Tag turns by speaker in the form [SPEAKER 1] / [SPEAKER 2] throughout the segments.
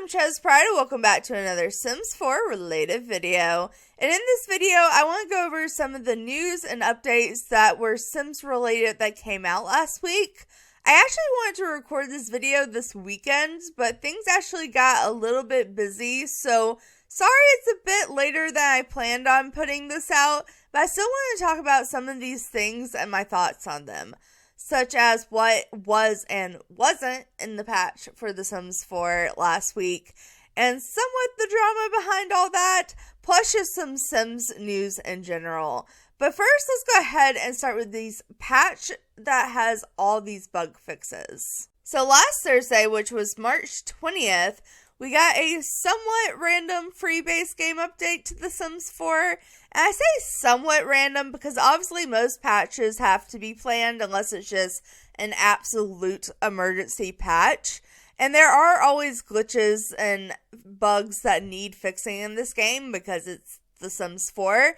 [SPEAKER 1] ChezPride and welcome back to another Sims 4 related video. And in this video, I want to go over some of the news and updates that were Sims related that came out last week. I actually wanted to record this video this weekend, but things actually got a little bit busy, so sorry it's a bit later than I planned on putting this out, but I still want to talk about some of these things and my thoughts on them, such as what was and wasn't in the patch for The Sims 4 last week, and somewhat the drama behind all that, plus just some Sims news in general. But first, let's go ahead and start with these patch that has all these bug fixes. So last Thursday, which was March 20th, we got a somewhat random free base game update to The Sims 4. And I say somewhat random because obviously most patches have to be planned unless it's just an absolute emergency patch. And there are always glitches and bugs that need fixing in this game because it's The Sims 4.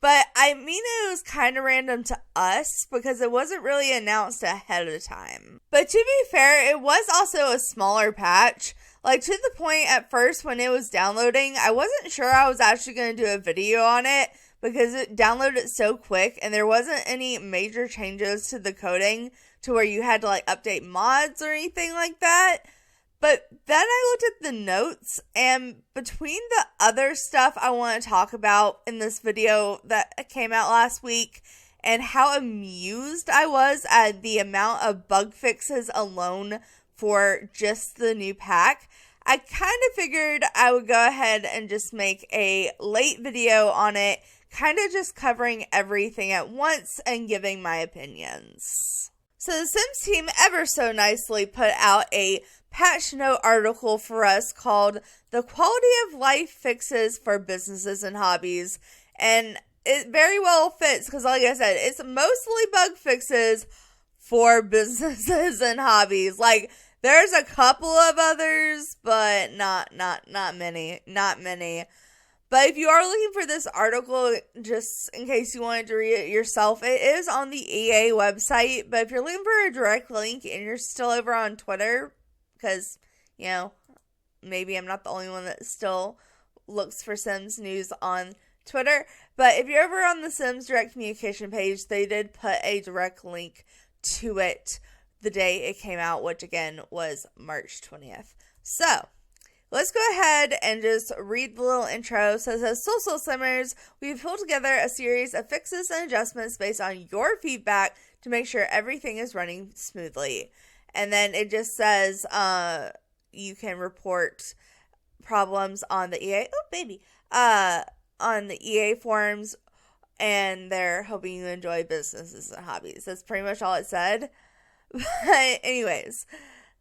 [SPEAKER 1] But I mean, it was kind of random to us because it wasn't really announced ahead of time. But to be fair, it was also a smaller patch. Like, to the point at first when it was downloading, I wasn't sure I was actually going to do a video on it because it downloaded so quick and there wasn't any major changes to the coding to where you had to, like, update mods or anything like that. But then I looked at the notes, and between the other stuff I want to talk about in this video that came out last week, and how amused I was at the amount of bug fixes alone for just the new pack, I kind of figured I would go ahead and just make a late video on it, kind of just covering everything at once and giving my opinions. So the Sims team ever so nicely put out a patch note article for us called The Quality of Life Fixes for Businesses and Hobbies, and it very well fits because, like I said, it's mostly bug fixes for businesses and hobbies. Like, there's a couple of others, but not many. But if you are looking for this article, just in case you wanted to read it yourself, it is on the EA website. But if you're looking for a direct link and you're still over on Twitter, because, you know, maybe I'm not the only one that still looks for Sims news on Twitter. But if you're ever on the Sims direct communication page, they did put a direct link to it the day it came out, which again was March 20th. So, let's go ahead and just read the little intro. So it says, Soul Simmers, we've pulled together a series of fixes and adjustments based on your feedback to make sure everything is running smoothly. And then it just says you can report problems on the EA, on the EA forums, and they're hoping you enjoy businesses and hobbies. That's pretty much all it said. But anyways,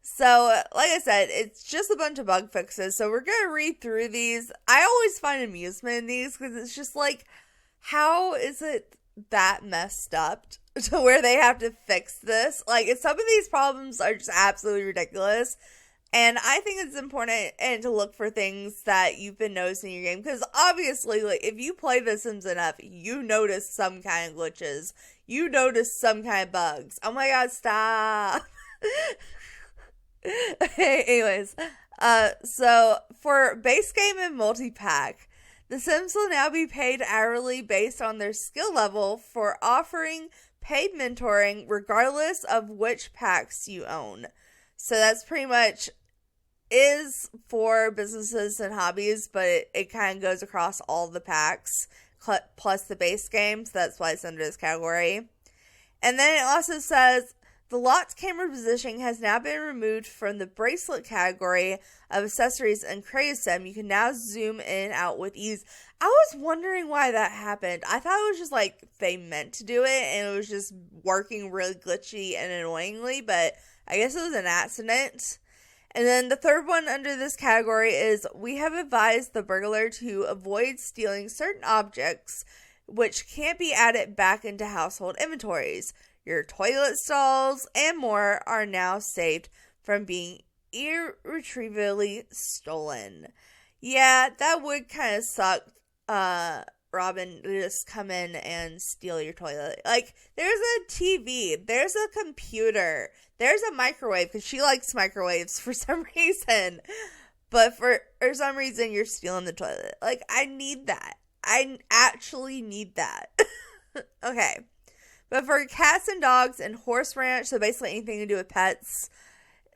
[SPEAKER 1] so like I said, it's just a bunch of bug fixes. So we're going to read through these. I always find amusement in these because it's just like, how is it that messed up to where they have to fix this? Like, some of these problems are just absolutely ridiculous. And I think it's important and to look for things that you've been noticing in your game. Because obviously, like, if you play The Sims enough, you notice some kind of glitches. You notice some kind of bugs. Oh my god, stop. Anyways, so for base game and multi-pack, the Sims will now be paid hourly based on their skill level for offering paid mentoring regardless of which packs you own. So that's pretty much is for businesses and hobbies, but it kind of goes across all the packs plus the base game, so that's why it's under this category. And then it also says the locked camera positioning has now been removed from the bracelet category of accessories and Creative Sim. You can now zoom in and out with ease. I was wondering why that happened. I thought it was just like they meant to do it and it was just working really glitchy and annoyingly, but I guess it was an accident. And then the third one under this category is we have advised the burglar to avoid stealing certain objects which can't be added back into household inventories. Your toilet stalls and more are now saved from being irretrievably stolen. Yeah, that would kind of suck, Robin, to just come in and steal your toilet. Like, there's a TV, there's a computer, there's a microwave, because she likes microwaves for some reason. but for some reason you're stealing the toilet. Like, I need that. I actually need that. Okay. But for cats and dogs and horse ranch, so basically anything to do with pets,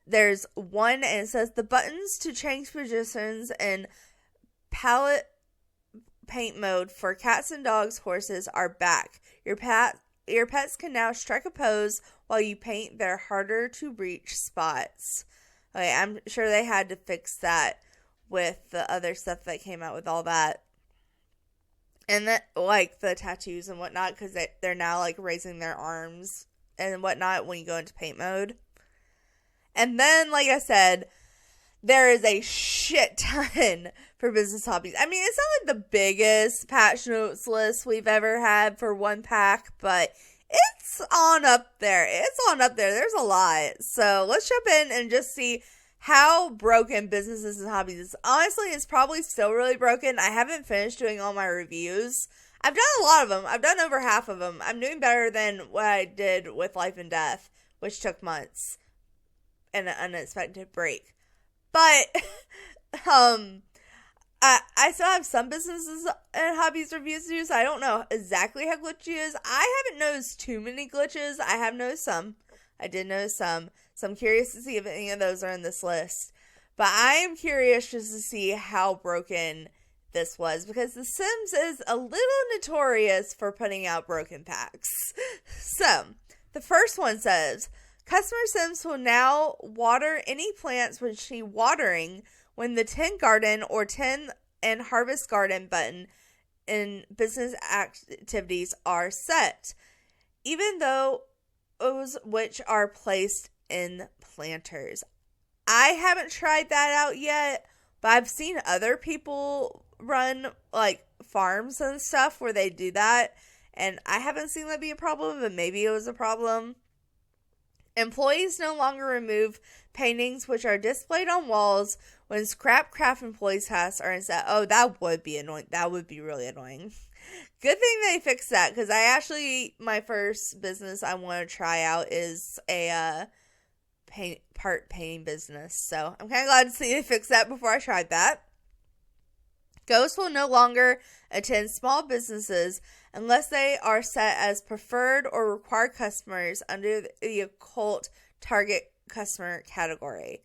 [SPEAKER 1] there's one, and it says the buttons to change positions in palette paint mode for cats and dogs, horses are back. Your pets can now strike a pose while you paint their harder to reach spots. Okay, I'm sure they had to fix that with the other stuff that came out with all that. And that, like, the tattoos and whatnot, because they're now, like, raising their arms and whatnot when you go into paint mode. And then, like I said, there is a shit ton for business hobbies. I mean, it's not like the biggest patch notes list we've ever had for one pack, but it's on up there. There's a lot. So let's jump in and just see how broken businesses and hobbies is. Honestly, it's probably still really broken. I haven't finished doing all my reviews. I've done a lot of them. I've done over half of them. I'm doing better than what I did with Life and Death, which took months and an unexpected break. But I still have some businesses and hobbies reviews to do, so I don't know exactly how glitchy it is. I haven't noticed too many glitches. I have noticed some. I did notice some. So I'm curious to see if any of those are in this list. But I am curious just to see how broken this was, because The Sims is a little notorious for putting out broken packs. So, the first one says, customer Sims will now water any plants which need watering when the 10 garden or 10 and harvest garden button in business activities are set, even though those which are placed in planters. I haven't tried that out yet, but I've seen other people run like farms and stuff where they do that, and I haven't seen that be a problem, but maybe it was a problem. Employees no longer remove paintings which are displayed on walls when scrap craft employees' tasks are instead. Oh, that would be annoying. That would be really annoying. Good thing they fixed that, because my first business I want to try out is a painting business. So I'm kind of glad to see they fixed that before I tried that. Ghosts will no longer attend small businesses unless they are set as preferred or required customers under the occult target customer category.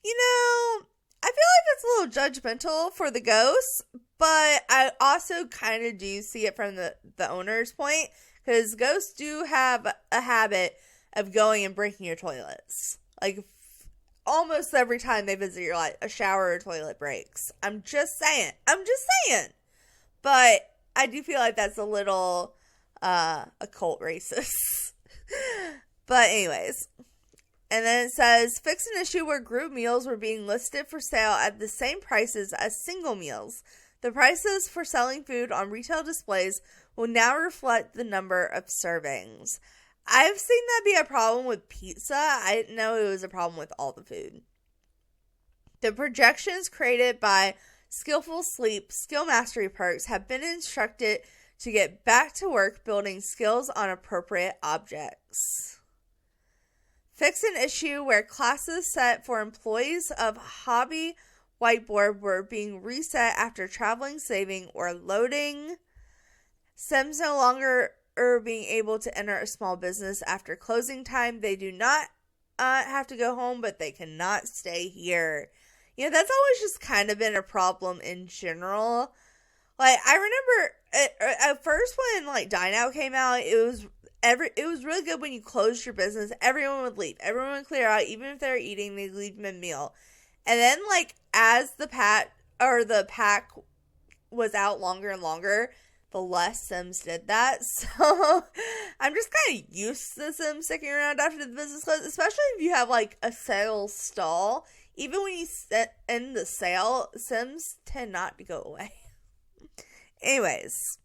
[SPEAKER 1] You know, I feel like it's a little judgmental for the ghosts, but I also kind of do see it from the owner's point, because ghosts do have a habit of going and breaking your toilets. Like, almost every time they visit your life, a shower or toilet breaks. I'm just saying. But I do feel like that's a little occult racist. But anyways. And then it says, fix an issue where group meals were being listed for sale at the same prices as single meals. The prices for selling food on retail displays will now reflect the number of servings. I've seen that be a problem with pizza. I didn't know it was a problem with all the food. The projections created by Skillful Sleep skill mastery perks have been instructed to get back to work building skills on appropriate objects. Fix an issue where classes set for employees of hobby whiteboard were being reset after traveling, saving, or loading. Sims no longer are being able to enter a small business after closing time. They do not have to go home, but they cannot stay here. You know, that's always just kind of been a problem in general. Like, I remember at first when like Dine Out came out, it was really good when you closed your business. Everyone would leave. Everyone would clear out. Even if they were eating, they'd leave mid-meal. And then, like, as the pack was out longer and longer, the less Sims did that. So I'm just kind of used to Sims sticking around after the business closes, especially if you have like a sales stall. Even when you end the sale, Sims tend not to go away. Anyways,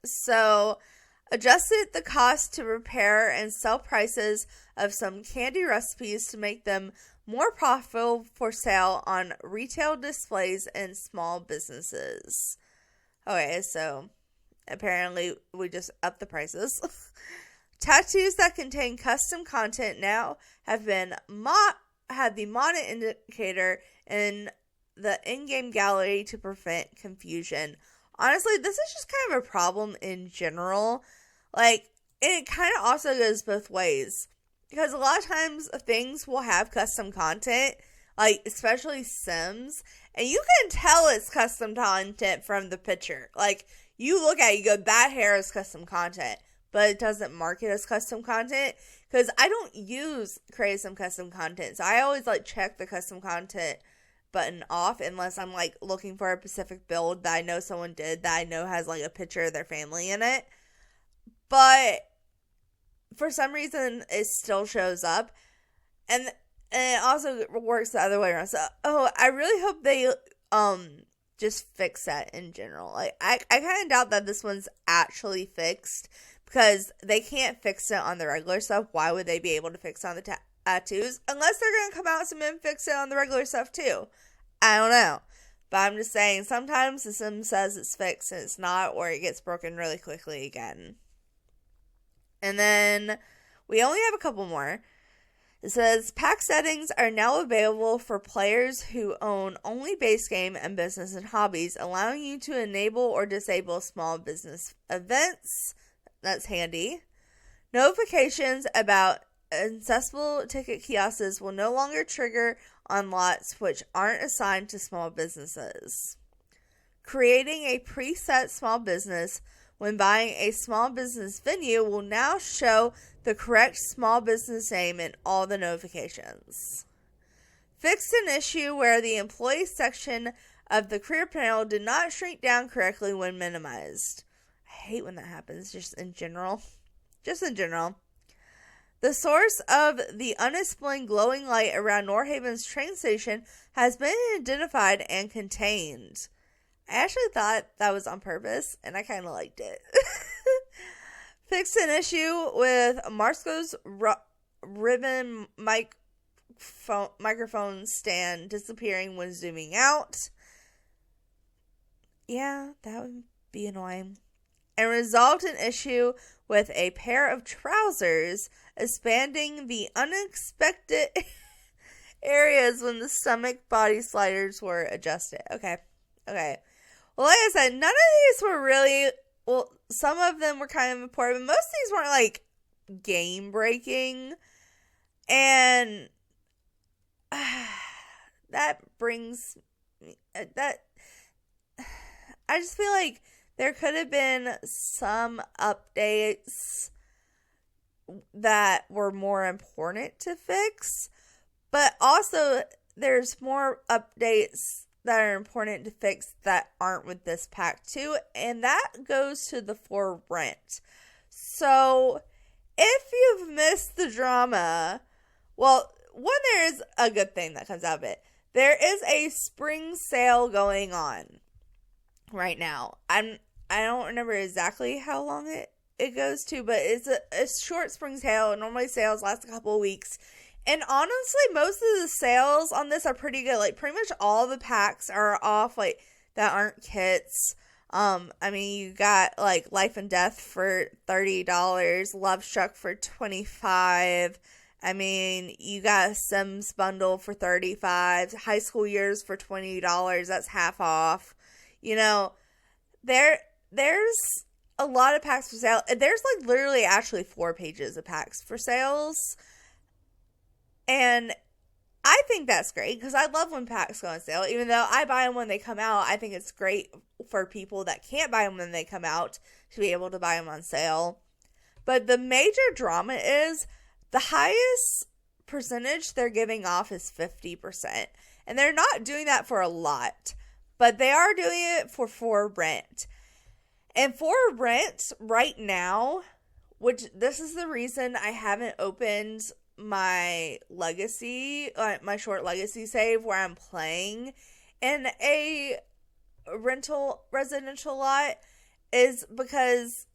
[SPEAKER 1] so adjusted the cost to repair and sell prices of some candy recipes to make them more profitable for sale on retail displays and small businesses. Okay, so apparently we just upped the prices. Tattoos that contain custom content now have been have the modded indicator in the in-game gallery to prevent confusion. Honestly, this is just kind of a problem in general. Like, and it kind of also goes both ways. Because a lot of times things will have custom content, like especially Sims, and you can tell it's custom content from the picture. Like, you look at it, you go, that hair is custom content, but it doesn't mark it as custom content. Because I don't use create some custom content, so I always like check the custom content button off unless I'm like looking for a specific build that I know someone did that I know has like a picture of their family in it. But for some reason it still shows up, and it also works the other way around. So I really hope they just fix that in general. Like I kind of doubt that this one's actually fixed, because they can't fix it on the regular stuff. Why would they be able to fix it on the tattoos? Unless they're going to come out with some and fix it on the regular stuff too. I don't know. But I'm just saying, sometimes the sim says it's fixed and it's not, or it gets broken really quickly again. And then we only have a couple more. It says, pack settings are now available for players who own only base game and business and hobbies, allowing you to enable or disable small business events. That's handy. Notifications about accessible ticket kiosks will no longer trigger on lots which aren't assigned to small businesses. Creating a preset small business when buying a small business venue will now show the correct small business name in all the notifications. Fixed an issue where the employee section of the career panel did not shrink down correctly when minimized. I hate when that happens, just in general. The source of the unexplained glowing light around Norhaven's train station has been identified and contained. I actually thought that was on purpose, and I kind of liked it. Fixed an issue with Marsko's ribbon microphone stand disappearing when zooming out. Yeah, that would be annoying. And resolved an issue with a pair of trousers expanding the unexpected areas when the stomach body sliders were adjusted. Okay. Well, like I said, none of these were really, well, some of them were kind of important, but most of these weren't like game breaking. And that brings me, that, I just feel like there could have been some updates that were more important to fix, but also there's more updates that are important to fix that aren't with this pack too, and that goes to the for rent. So if you've missed the drama, well, one, there is a good thing that comes out of it. There is a spring sale going on right now. I don't remember exactly how long it goes to, but it's a short spring sale. Normally sales last a couple of weeks. And honestly, most of the sales on this are pretty good. Like, pretty much all the packs are off, like, that aren't kits. I mean, you got, like, Life and Death for $30, Love Struck for $25. I mean, you got a Sims bundle for $35, High School Years for $20. That's half off. You know, there's a lot of packs for sale. There's, like, literally actually 4 pages of packs for sales. And I think that's great, because I love when packs go on sale. Even though I buy them when they come out, I think it's great for people that can't buy them when they come out to be able to buy them on sale. But the major drama is the highest percentage they're giving off is 50%. And they're not doing that for a lot, but they are doing it for rent. And for rent right now, which this is the reason I haven't opened my legacy, my short legacy save where I'm playing in a residential lot, is because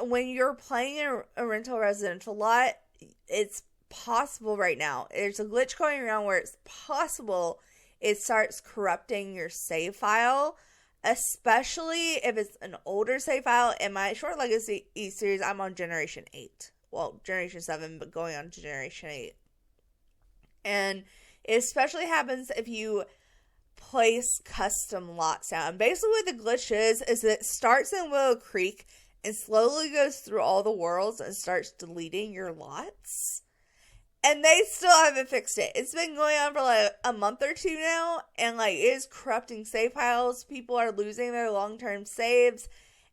[SPEAKER 1] when you're playing a rental residential lot, it's possible right now. There's a glitch going around where it's possible it starts corrupting your save file, especially if it's an older save file. In my short legacy series, I'm on generation 8. Well, generation 7, but going on to generation 8. And it especially happens if you place custom lots down. Basically what the glitch is it starts in Willow Creek and slowly goes through all the worlds and starts deleting your lots. And they still haven't fixed it. It's been going on for like a month or two now, and like it is corrupting save files. People are losing their long-term saves,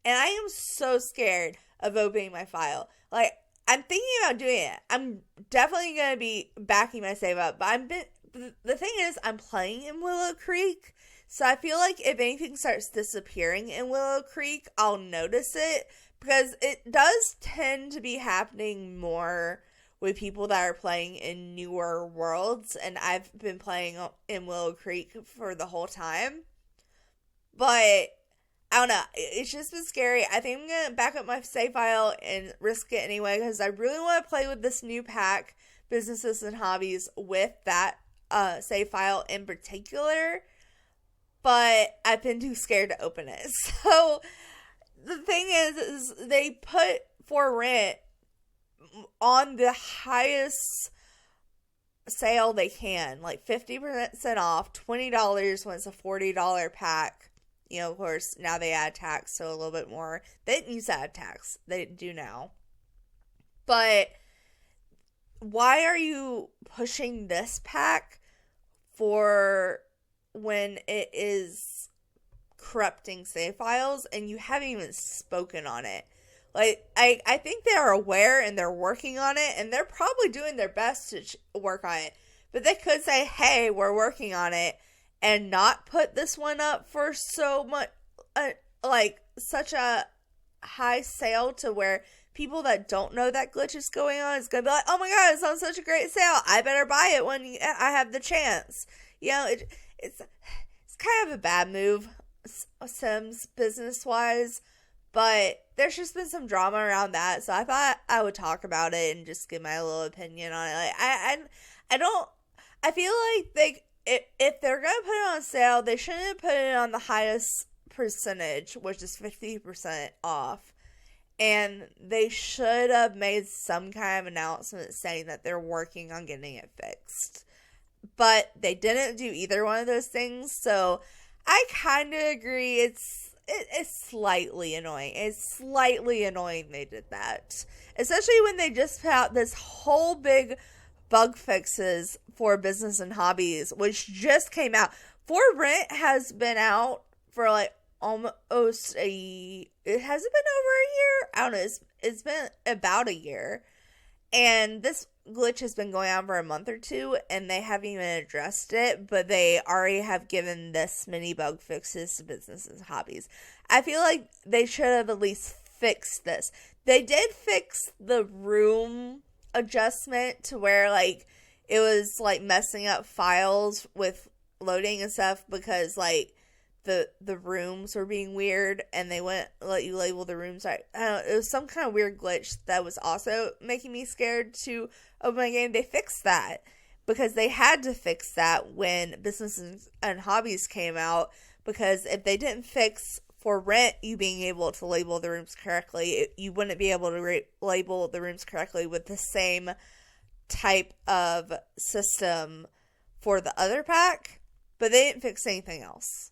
[SPEAKER 1] and I am so scared of opening my file. Like, I'm thinking about doing it. I'm definitely going to be backing my save up, but the thing is, I'm playing in Willow Creek, so I feel like if anything starts disappearing in Willow Creek, I'll notice it, because it does tend to be happening more with people that are playing in newer worlds, and I've been playing in Willow Creek for the whole time. But I don't know, it's just been scary. I think I'm gonna back up my save file and risk it anyway, because I really want to play with this new pack, Businesses and Hobbies, with that save file in particular. But I've been too scared to open it. So the thing is they put For Rent on the highest sale they can, like 50% off, $20 when it's a $40 pack. You know, of course, now they add tax, so a little bit more. They didn't used to add tax. They do now. But why are you pushing this pack for when it is corrupting save files and you haven't even spoken on it? Like, I think they're aware and they're working on it, and they're probably doing their best to work on it. But they could say, hey, we're working on it, and not put this one up for so much, like, such a high sale to where people that don't know that glitch is going on is going to be like, oh my god, it's on such a great sale. I better buy it when I have the chance. You know, it's kind of a bad move, Sims, business-wise. But there's just been some drama around that, so I thought I would talk about it and just give my little opinion on it. Like, I feel like if they're gonna put it on sale, they shouldn't put it on the highest percentage, which is 50% off. And they should have made some kind of announcement saying that they're working on getting it fixed. But they didn't do either one of those things, so I kind of agree it's slightly annoying. It's slightly annoying they did that. Especially when they just put out this whole big bug fixes for Business and Hobbies, which just came out. For Rent has been out for like almost it hasn't been over a year? I don't know. It's been about a year. And this glitch has been going on for a month or two, and they haven't even addressed it, but they already have given this many bug fixes to Businesses and Hobbies. I feel like they should have at least fixed this. They did fix the room adjustment to where, like, it was, like, messing up files with loading and stuff because, like, the rooms were being weird, and they wouldn't let you label the rooms right. I don't know, it was some kind of weird glitch that was also making me scared to open my game. They fixed that because they had to fix that when Businesses and Hobbies came out, because if they didn't fix For Rent you being able to label the rooms correctly, you wouldn't be able to label the rooms correctly with the same type of system for the other pack, but they didn't fix anything else.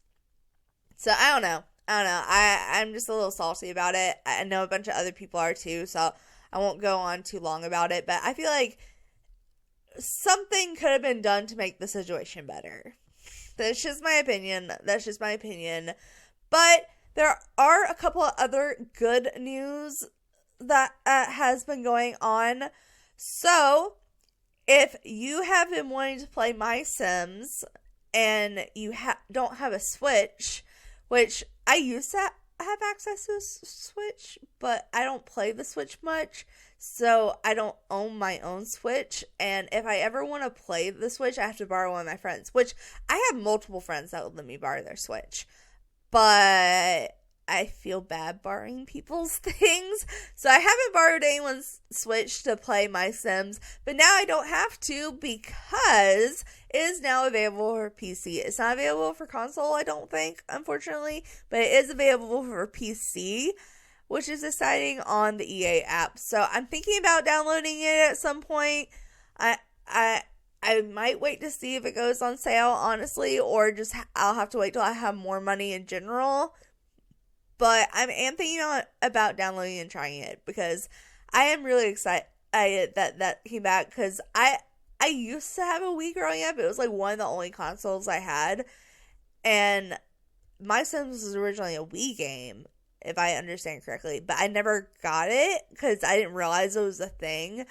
[SPEAKER 1] So I don't know. I'm just a little salty about it. I know a bunch of other people are too, so I won't go on too long about it. But I feel like something could have been done to make the situation better. That's just my opinion. But there are a couple of other good news that has been going on. So if you have been wanting to play My Sims and you don't have a Switch, which I used to have access to a Switch, but I don't play the Switch much, so I don't own my own Switch, and if I ever want to play the Switch, I have to borrow one of my friends, which I have multiple friends that would let me borrow their Switch, but I feel bad borrowing people's things, so I haven't borrowed anyone's Switch to play My Sims, but now I don't have to because it is now available for PC. It's not available for console, I don't think, unfortunately, but it is available for PC, which is exciting, on the EA app. So I'm thinking about downloading it at some point. I I might wait to see if it goes on sale, honestly, or just I'll have to wait till I have more money in general. But I am thinking about downloading and trying it because I am really excited that came back because I used to have a Wii growing up. It was like one of the only consoles I had, and My Sims was originally a Wii game, if I understand correctly, but I never got it because I didn't realize it was a thing.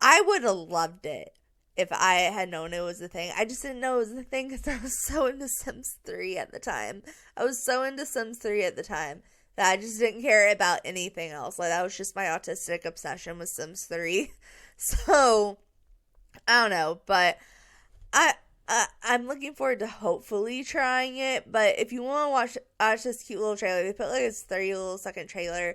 [SPEAKER 1] I would have loved it if I had known it was a thing. I just didn't know it was a thing because I was so into Sims 3 at the time. I was so into Sims 3 at the time that I just didn't care about anything else. Like, that was just my autistic obsession with Sims 3. So, I don't know, but I'm looking forward to hopefully trying it. But if you want to watch this cute little trailer, they put like this 30-second trailer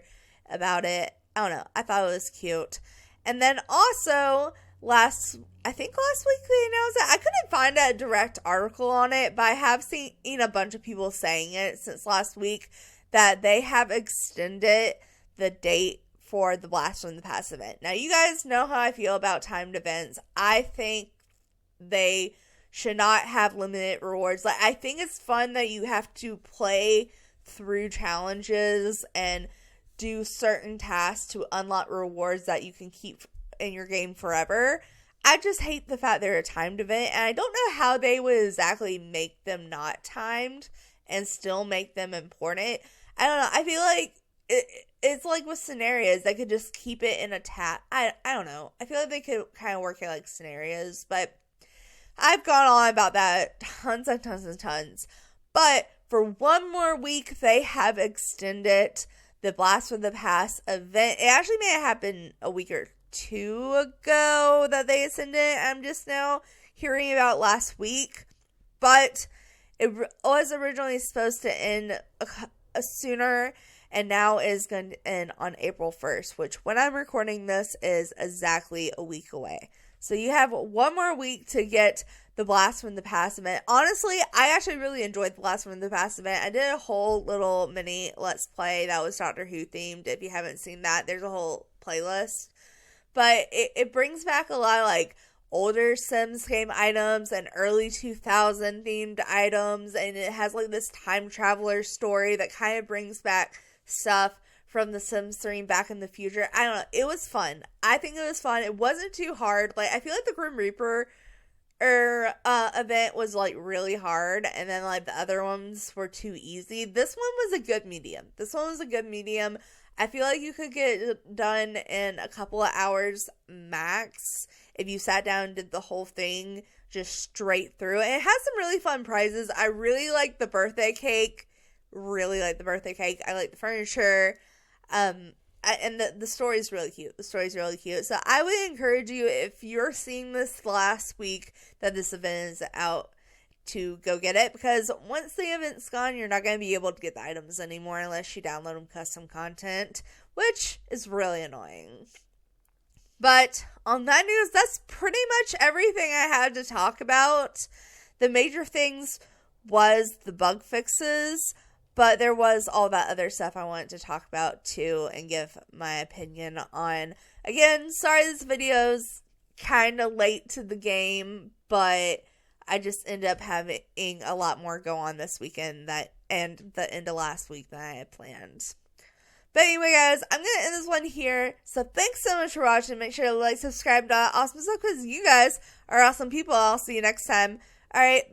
[SPEAKER 1] about it. I don't know. I thought it was cute. And then also last week they announced it. I couldn't find a direct article on it, but I have seen a bunch of people saying it since last week that they have extended the date for the Blast from the Past event. Now, you guys know how I feel about timed events. I think they should not have limited rewards. Like, I think it's fun that you have to play through challenges and do certain tasks to unlock rewards that you can keep in your game forever. I just hate the fact they're a timed event, and I don't know how they would exactly make them not timed and still make them important. I don't know. I feel like it's like with scenarios, they could just keep it in a tab. I don't know. I feel like they could kind of work it like scenarios, but I've gone on about that tons and tons and tons. But for one more week, they have extended the Blast from the Past event. It actually may have happened a week or two ago that they extended. I'm just now hearing about last week. But it was originally supposed to end sooner, and now is going to end on April 1st, which when I'm recording this is exactly a week away. So you have one more week to get the Blast from the Past event. Honestly, I actually really enjoyed the Blast from the Past event. I did a whole little mini Let's Play that was Doctor Who themed. If you haven't seen that, there's a whole playlist. But it brings back a lot of like older Sims game items and early 2000 themed items. And it has like this time traveler story that kind of brings back stuff from the Sims 3 Back in the Future. I don't know. It was fun. I think it was fun. It wasn't too hard. Like, I feel like the Grim Reaper event was like really hard, and then like the other ones were too easy. This one was a good medium. I feel like you could get it done in a couple of hours max if you sat down and did the whole thing just straight through. And it has some really fun prizes. I really like the birthday cake. I like the furniture. And the story is really cute. So I would encourage you, if you're seeing this last week that this event is out, to go get it, because once the event's gone, you're not going to be able to get the items anymore unless you download them custom content, which is really annoying. But on that news, that's pretty much everything I had to talk about. The major things was the bug fixes, but there was all that other stuff I wanted to talk about too and give my opinion on. Again, sorry this video's kind of late to the game, but I just ended up having a lot more go on this weekend and the end of last week than I had planned. But anyway, guys, I'm going to end this one here. So thanks so much for watching. Make sure to like, subscribe to Awesome Stuff, because you guys are awesome people. I'll see you next time. All right,